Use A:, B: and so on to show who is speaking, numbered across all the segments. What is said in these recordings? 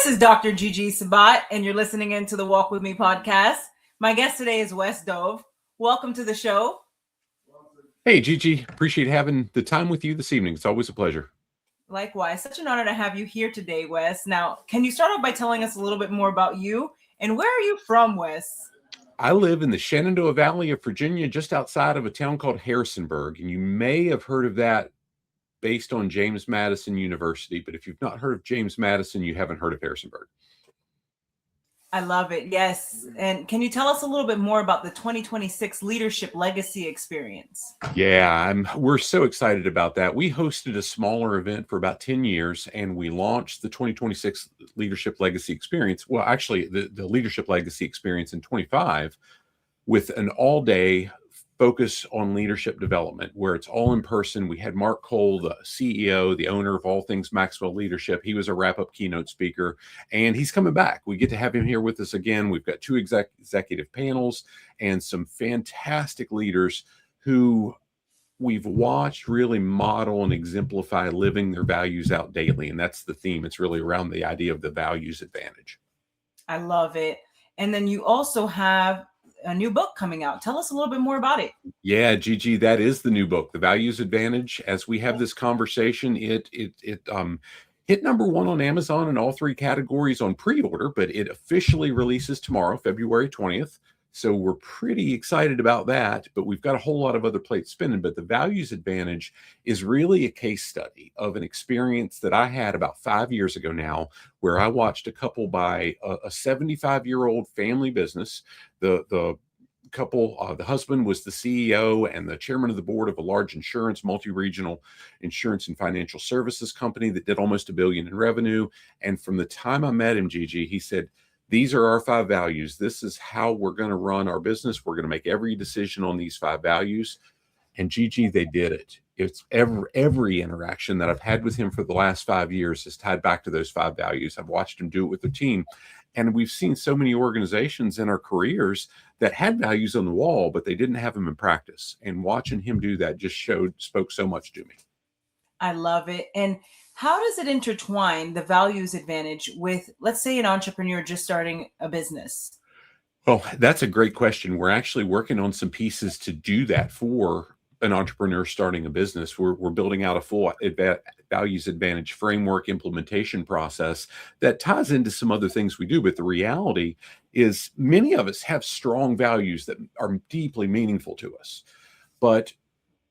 A: is Dr. Gigi Sabbat, and you're listening into the Walk With Me podcast. My guest today is Wes Dove. Welcome to the show.
B: Hey, Gigi. Appreciate having the time with you this evening. It's always a pleasure.
A: Likewise. Such an honor to have you here today, Wes. Now, can you start off by telling us a little bit more about you, and where are you from, Wes?
B: I live in the Shenandoah Valley of Virginia, just outside of a town called Harrisonburg, and you may have heard of that based on James Madison University, but if you've not heard of James Madison, you haven't heard of Harrisonburg.
A: I love it. Yes. And can you tell us a little bit more about the 2026 Leadership Legacy Experience?
B: Yeah, we're so excited about that. We hosted a smaller event for about 10 years, and we launched the 2026 Leadership Legacy Experience. Well, actually, the Leadership Legacy Experience in 25 with an all-day focus on leadership development, where it's all in person. We had Mark Cole, the CEO, the owner of all things Maxwell Leadership. He was a wrap-up keynote speaker, and he's coming back. We get to have him here with us again. We've got two executive panels and some fantastic leaders who we've watched really model and exemplify living their values out daily. And that's the theme. It's really around the idea of the values advantage.
A: I love it. And then you also have a new book coming out. Tell us a little bit more about it.
B: Yeah, Gigi, that is the new book, The Values Advantage. As we have this conversation, it hit number one on Amazon in all three categories on pre-order, but it officially releases tomorrow, February 20th. So we're pretty excited about that, but we've got a whole lot of other plates spinning. But The Values Advantage is really a case study of an experience that I had about 5 years ago now, where I watched a couple buy a 75-year-old family business. The couple, the husband was the CEO and the chairman of the board of a large insurance, multi-regional insurance and financial services company that did almost $1 billion in revenue. And from the time I met him, Gigi, he said, "These are our 5 values. This is how we're going to run our business. We're going to make every decision on these 5 values." And Gigi, they did it. It's every interaction that I've had with him for the last 5 years is tied back to those 5 values. I've watched him do it with their team. And we've seen so many organizations in our careers that had values on the wall, but they didn't have them in practice. And watching him do that just spoke so much to me.
A: I love it. And how does it intertwine the values advantage with, let's say, an entrepreneur just starting a business?
B: Well, that's a great question. We're actually working on some pieces to do that for an entrepreneur starting a business. We're building out a full values advantage framework implementation process that ties into some other things we do. But the reality is many of us have strong values that are deeply meaningful to us, but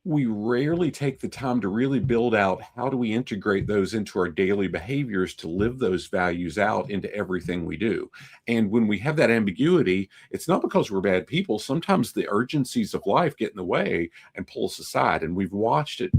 B: we rarely take the time to really build out how do we integrate those into our daily behaviors to live those values out into everything we do. And when we have that ambiguity, it's not because we're bad people. Sometimes the urgencies of life get in the way and pull us aside. And we've watched it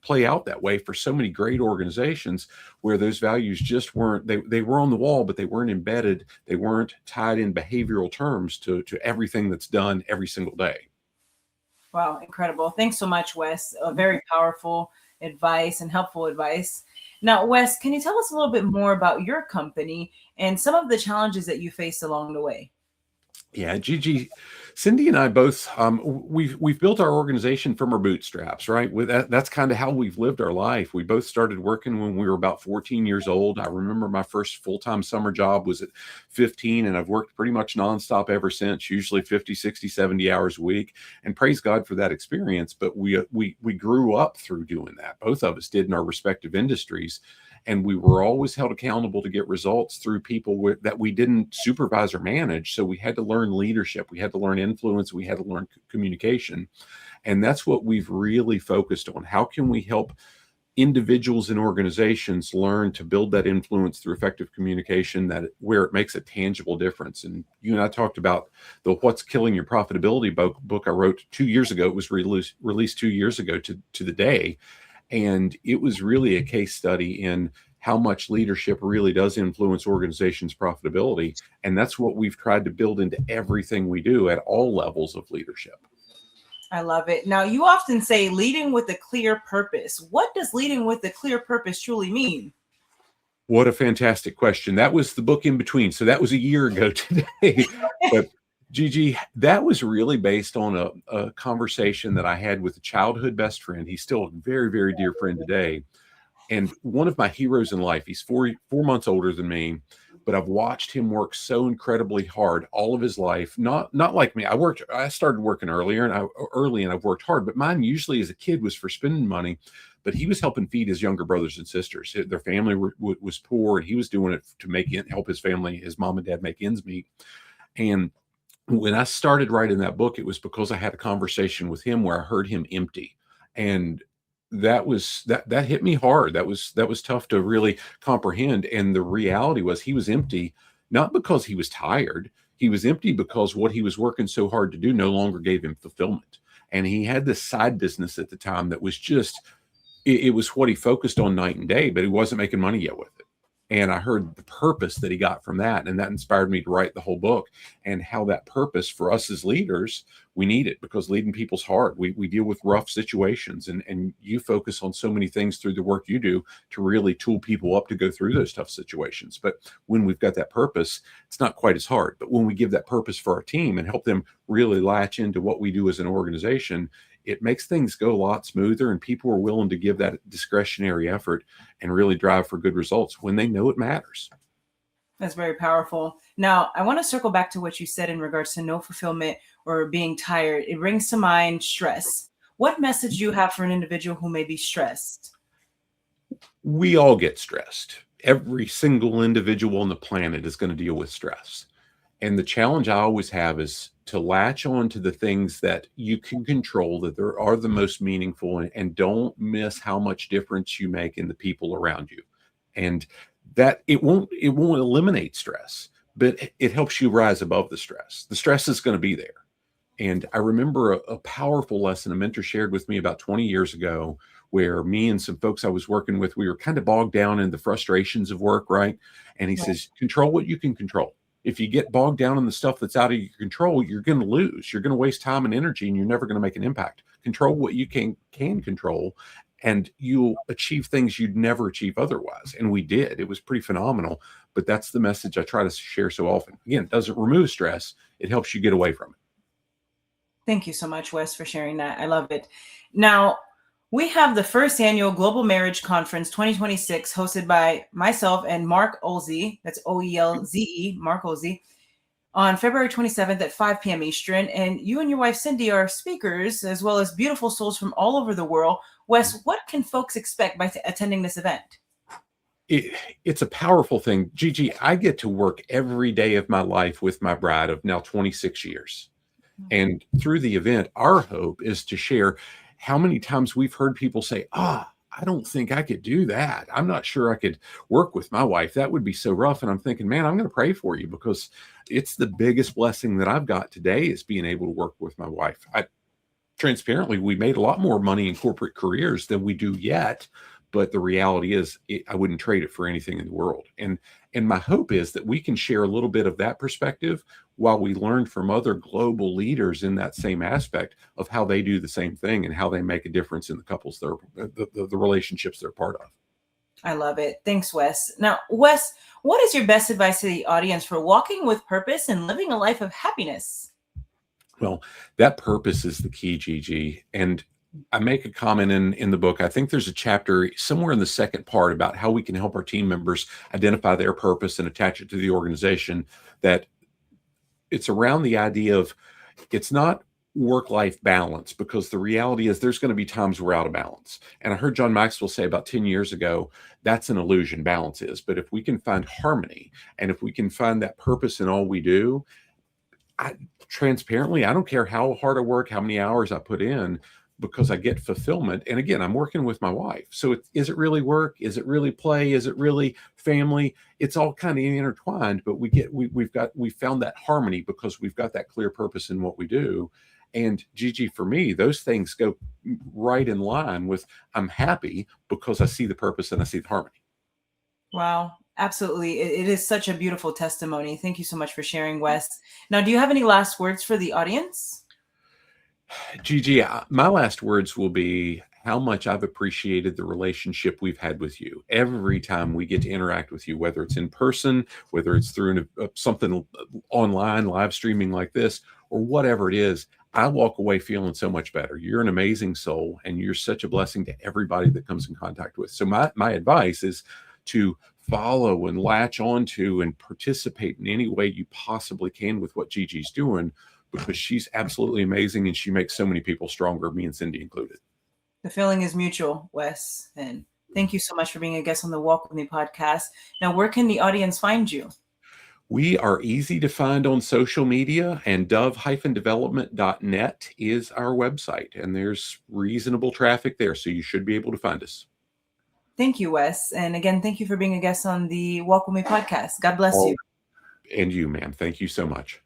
B: play out that way for so many great organizations where those values just weren't, they were on the wall, but they weren't embedded. They weren't tied in behavioral terms to everything that's done every single day.
A: Wow, incredible. Thanks so much, Wes. Very powerful advice and helpful advice. Now, Wes, can you tell us a little bit more about your company and some of the challenges that you faced along the way?
B: Yeah, Gigi, Cindy and I both, we've built our organization from our bootstraps, right? That's kind of how we've lived our life. We both started working when we were about 14 years old. I remember my first full-time summer job was at 15, and I've worked pretty much nonstop ever since, usually 50, 60, 70 hours a week. And praise God for that experience. But we grew up through doing that. Both of us did in our respective industries. And we were always held accountable to get results through people that we didn't supervise or manage. So we had to learn leadership. We had to learn influence. We had to learn communication. And that's what we've really focused on. How can we help individuals and organizations learn to build that influence through effective communication where it makes a tangible difference? And you and I talked about the What's Killing Your Profitability book I wrote 2 years ago. It was released 2 years ago to the day. And it was really a case study in how much leadership really does influence organizations' profitability. And that's what we've tried to build into everything we do at all levels of leadership.
A: I love it. Now, you often say leading with a clear purpose. What does leading with a clear purpose truly mean?
B: What a fantastic question. That was the book in between. So that was a year ago today. But Gigi, that was really based on a conversation that I had with a childhood best friend. He's still a very, very dear friend today, And one of my heroes in life, he's 4 months older than me, but I've watched him work so incredibly hard all of his life. Not like me. I started working early and I've worked hard, but mine usually as a kid was for spending money. But he was helping feed his younger brothers and sisters. Their family was poor, and he was doing it to help his family, his mom and dad, make ends meet. And when I started writing that book, it was because I had a conversation with him where I heard him empty. And that hit me hard. That was tough to really comprehend. And the reality was he was empty, not because he was tired. He was empty because what he was working so hard to do no longer gave him fulfillment. And he had this side business at the time that was just, it was what he focused on night and day, but he wasn't making money yet with it. And I heard the purpose that he got from that. And that inspired me to write the whole book, and how that purpose for us as leaders, we need it, because leading people's hard. We deal with rough situations, and you focus on so many things through the work you do to really tool people up to go through those tough situations. But when we've got that purpose, it's not quite as hard. But when we give that purpose for our team and help them really latch into what we do as an organization, it makes things go a lot smoother, and people are willing to give that discretionary effort and really drive for good results when they know it matters.
A: That's very powerful. Now, I want to circle back to what you said in regards to no fulfillment or being tired. It brings to mind stress. What message do you have for an individual who may be stressed?
B: We all get stressed. Every single individual on the planet is going to deal with stress. And the challenge I always have is to latch on to the things that you can control, that are the most meaningful, and don't miss how much difference you make in the people around you. And that it won't eliminate stress, but it helps you rise above the stress. The stress is going to be there. And I remember a powerful lesson a mentor shared with me about 20 years ago, where me and some folks I was working with, we were kind of bogged down in the frustrations of work, right? And he says, control what you can control. If you get bogged down in the stuff that's out of your control, you're going to lose. You're going to waste time and energy, and you're never going to make an impact. Control what you can control, and you'll achieve things you'd never achieve otherwise. And we did. It was pretty phenomenal. But that's the message I try to share so often. Again, it doesn't remove stress. It helps you get away from it.
A: Thank you so much, Wes, for sharing that. I love it. Now, we have the first annual Global Marriage Conference 2026, hosted by myself and Mark Olze, that's OELZE, Mark Olze, on February 27th at 5 p.m. Eastern. And you and your wife, Cindy, are speakers, as well as beautiful souls from all over the world. Wes, what can folks expect by attending this event?
B: It's a powerful thing. Gigi, I get to work every day of my life with my bride of now 26 years. And through the event, our hope is to share how many times we've heard people say, I don't think I could do that. I'm not sure I could work with my wife. That would be so rough. And I'm thinking, man, I'm going to pray for you, because it's the biggest blessing that I've got today is being able to work with my wife. Transparently, we made a lot more money in corporate careers than we do yet. But the reality is, I wouldn't trade it for anything in the world. And my hope is that we can share a little bit of that perspective while we learn from other global leaders in that same aspect of how they do the same thing and how they make a difference in the couples, the relationships they're part of.
A: I love it. Thanks, Wes. Now, Wes, what is your best advice to the audience for walking with purpose and living a life of happiness?
B: Well, that purpose is the key, Gigi. And I make a comment in the book. I think there's a chapter somewhere in the second part about how we can help our team members identify their purpose and attach it to the organization. That it's around the idea of, it's not work-life balance, because the reality is there's going to be times we're out of balance. And I heard John Maxwell say about 10 years ago, that's an illusion, balance is. But if we can find harmony, and if we can find that purpose in all we do, transparently, I don't care how hard I work, how many hours I put in, because I get fulfillment. And again, I'm working with my wife. So is it really work? Is it really play? Is it really family? It's all kind of intertwined, but we found that harmony because we've got that clear purpose in what we do. And Gigi, for me, those things go right in line with, I'm happy because I see the purpose and I see the harmony.
A: Wow. Absolutely. It is such a beautiful testimony. Thank you so much for sharing, Wes. Now, do you have any last words for the audience?
B: Gigi, my last words will be how much I've appreciated the relationship we've had with you. Every time we get to interact with you, whether it's in person, whether it's through something online, live streaming like this, or whatever it is, I walk away feeling so much better. You're an amazing soul, and you're such a blessing to everybody that comes in contact with. So my advice is to follow and latch onto and participate in any way you possibly can with what Gigi's doing, because she's absolutely amazing and she makes so many people stronger, me and Cindy included.
A: The feeling is mutual, Wes. And thank you so much for being a guest on the Walk With Me podcast. Now, where can the audience find you?
B: We are easy to find on social media, and dove-development.net is our website, and there's reasonable traffic there, so you should be able to find us.
A: Thank you, Wes. And again, thank you for being a guest on the Walk With Me podcast. God bless you.
B: And you, ma'am. Thank you so much.